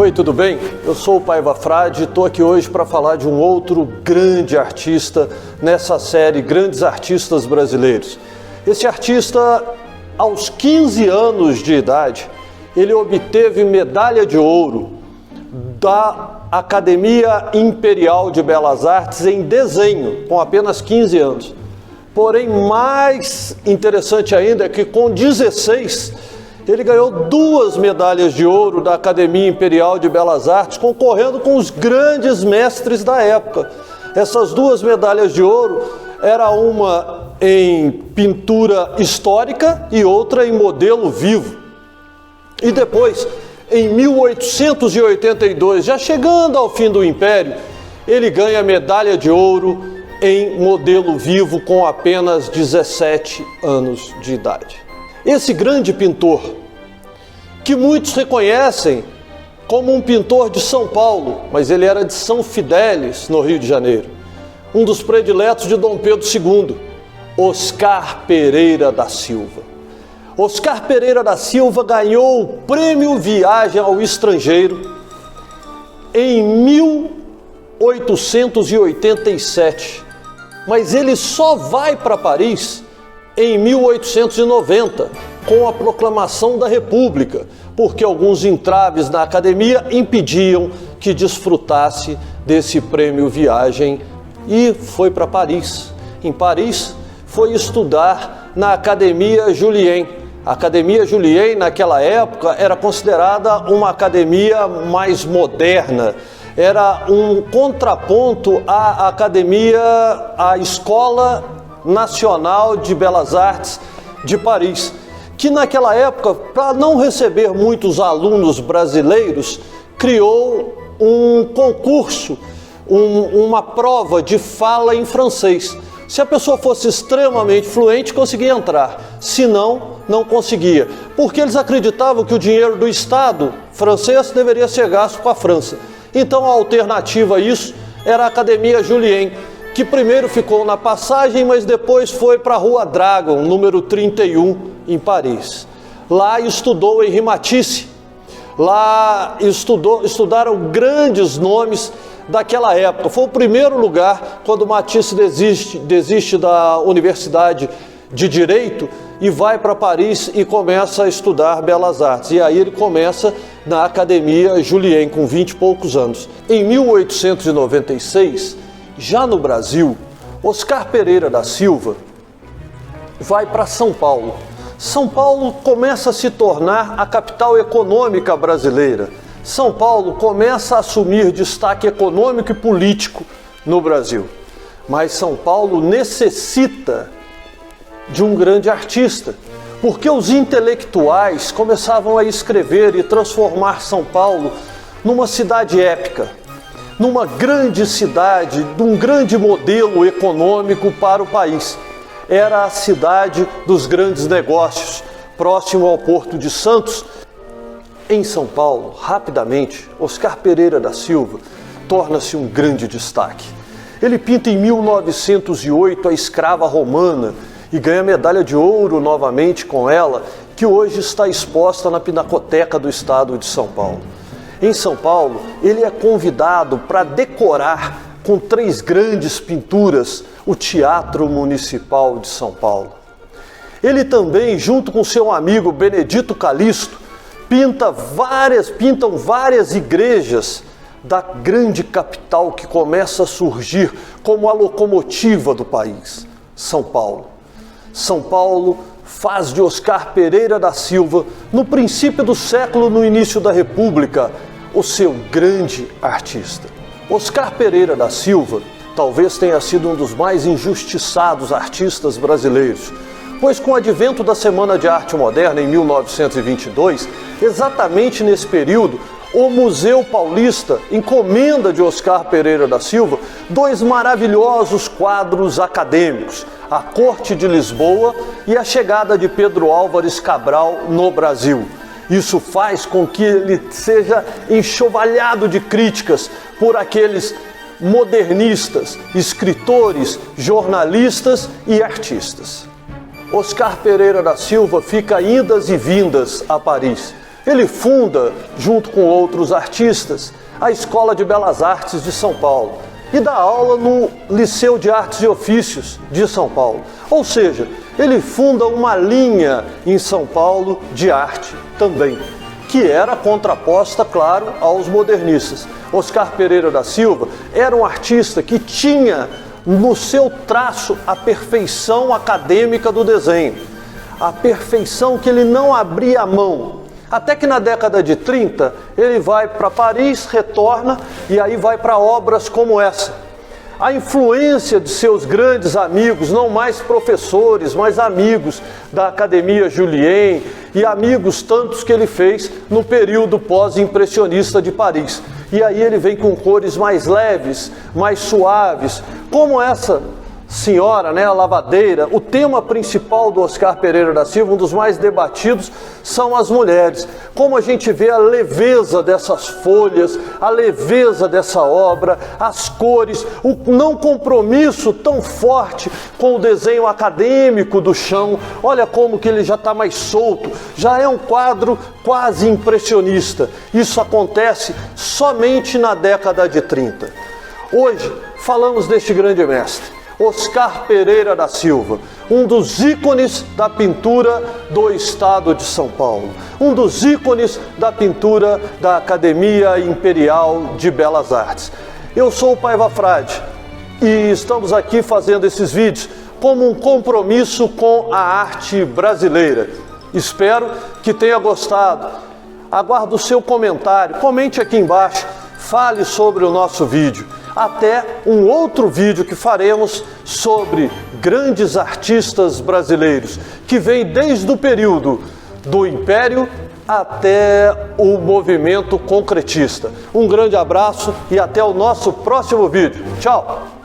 Oi, tudo bem? Eu sou o Paiva Frade e estou aqui hoje para falar de um outro grande artista nessa série Grandes Artistas Brasileiros. Esse artista, aos 15 anos de idade, ele obteve medalha de ouro da Academia Imperial de Belas Artes em desenho, com apenas 15 anos. Porém, mais interessante ainda é que com 16, ele ganhou 2 medalhas de ouro da Academia Imperial de Belas Artes, concorrendo com os grandes mestres da época. Essas 2 medalhas de ouro era uma em pintura histórica e outra em modelo vivo. E depois, em 1882, já chegando ao fim do Império, ele ganha a medalha de ouro em modelo vivo com apenas 17 anos de idade. Esse grande pintor, que muitos reconhecem como um pintor de São Paulo, mas ele era de São Fidélis, no Rio de Janeiro, um dos prediletos de Dom Pedro II, Oscar Pereira da Silva. Oscar Pereira da Silva ganhou o Prêmio Viagem ao Estrangeiro em 1887, mas ele só vai para Paris em 1890, com a proclamação da República, porque alguns entraves na academia impediam que desfrutasse desse prêmio Viagem e foi para Paris. Em Paris, foi estudar na Academia Julian. A Academia Julian, naquela época, era considerada uma academia mais moderna. Era um contraponto à à Escola Nacional de Belas Artes de Paris, que naquela época, para não receber muitos alunos brasileiros, criou um concurso, uma prova de fala em francês. Se a pessoa fosse extremamente fluente, conseguia entrar. Se não, não conseguia. Porque eles acreditavam que o dinheiro do Estado francês deveria ser gasto com a França. Então a alternativa a isso era a Academia Julian, que primeiro ficou na Passagem, mas depois foi para a Rua Dragon, número 31, em Paris. Lá estudou Henri Matisse. Lá estudaram grandes nomes daquela época. Foi o primeiro lugar quando Matisse desiste da Universidade de Direito e vai para Paris e começa a estudar Belas Artes. E aí ele começa na Academia Julian, com 20 e poucos anos. Em 1896, já no Brasil, Oscar Pereira da Silva vai para São Paulo. São Paulo começa a se tornar a capital econômica brasileira. São Paulo começa a assumir destaque econômico e político no Brasil. Mas São Paulo necessita de um grande artista, porque os intelectuais começavam a escrever e transformar São Paulo numa cidade épica, numa grande cidade, de um grande modelo econômico para o país. Era a cidade dos grandes negócios, próximo ao Porto de Santos. Em São Paulo, rapidamente, Oscar Pereira da Silva torna-se um grande destaque. Ele pinta em 1908 a Escrava Romana e ganha medalha de ouro novamente com ela, que hoje está exposta na Pinacoteca do Estado de São Paulo. Em São Paulo, ele é convidado para decorar com 3 grandes pinturas o Teatro Municipal de São Paulo. Ele também, junto com seu amigo Benedito Calixto, pintam várias igrejas da grande capital que começa a surgir como a locomotiva do país, São Paulo. São Paulo faz de Oscar Pereira da Silva, no princípio do século, no início da República, o seu grande artista. Oscar Pereira da Silva talvez tenha sido um dos mais injustiçados artistas brasileiros, pois com o advento da Semana de Arte Moderna, em 1922, exatamente nesse período, o Museu Paulista encomenda de Oscar Pereira da Silva 2 maravilhosos quadros acadêmicos, A Corte de Lisboa e A Chegada de Pedro Álvares Cabral no Brasil. Isso faz com que ele seja enxovalhado de críticas por aqueles modernistas, escritores, jornalistas e artistas. Oscar Pereira da Silva fica idas e vindas a Paris. Ele funda, junto com outros artistas, a Escola de Belas Artes de São Paulo e dá aula no Liceu de Artes e Ofícios de São Paulo. Ou seja, ele funda uma linha em São Paulo de arte também, que era contraposta, claro, aos modernistas. Oscar Pereira da Silva era um artista que tinha no seu traço a perfeição acadêmica do desenho, a perfeição que ele não abria a mão. Até que na década de 30 ele vai para Paris, retorna e aí vai para obras como essa. A influência de seus grandes amigos, não mais professores, mas amigos da Academia Julian e amigos tantos que ele fez no período pós-impressionista de Paris. E aí ele vem com cores mais leves, mais suaves, como essa senhora, né, a lavadeira. O tema principal do Oscar Pereira da Silva, um dos mais debatidos, são as mulheres. Como a gente vê a leveza dessas folhas, a leveza dessa obra, as cores, o não compromisso tão forte com o desenho acadêmico do chão. Olha como que ele já está mais solto, já é um quadro quase impressionista. Isso acontece somente na década de 30. Hoje falamos deste grande mestre, Oscar Pereira da Silva, um dos ícones da pintura do estado de São Paulo, um dos ícones da pintura da Academia Imperial de Belas Artes. Eu sou o Paiva Frade e estamos aqui fazendo esses vídeos como um compromisso com a arte brasileira. Espero que tenha gostado. Aguardo o seu comentário, comente aqui embaixo, fale sobre o nosso vídeo. Até um outro vídeo que faremos sobre grandes artistas brasileiros, que vem desde o período do Império até o movimento concretista. Um grande abraço e até o nosso próximo vídeo. Tchau!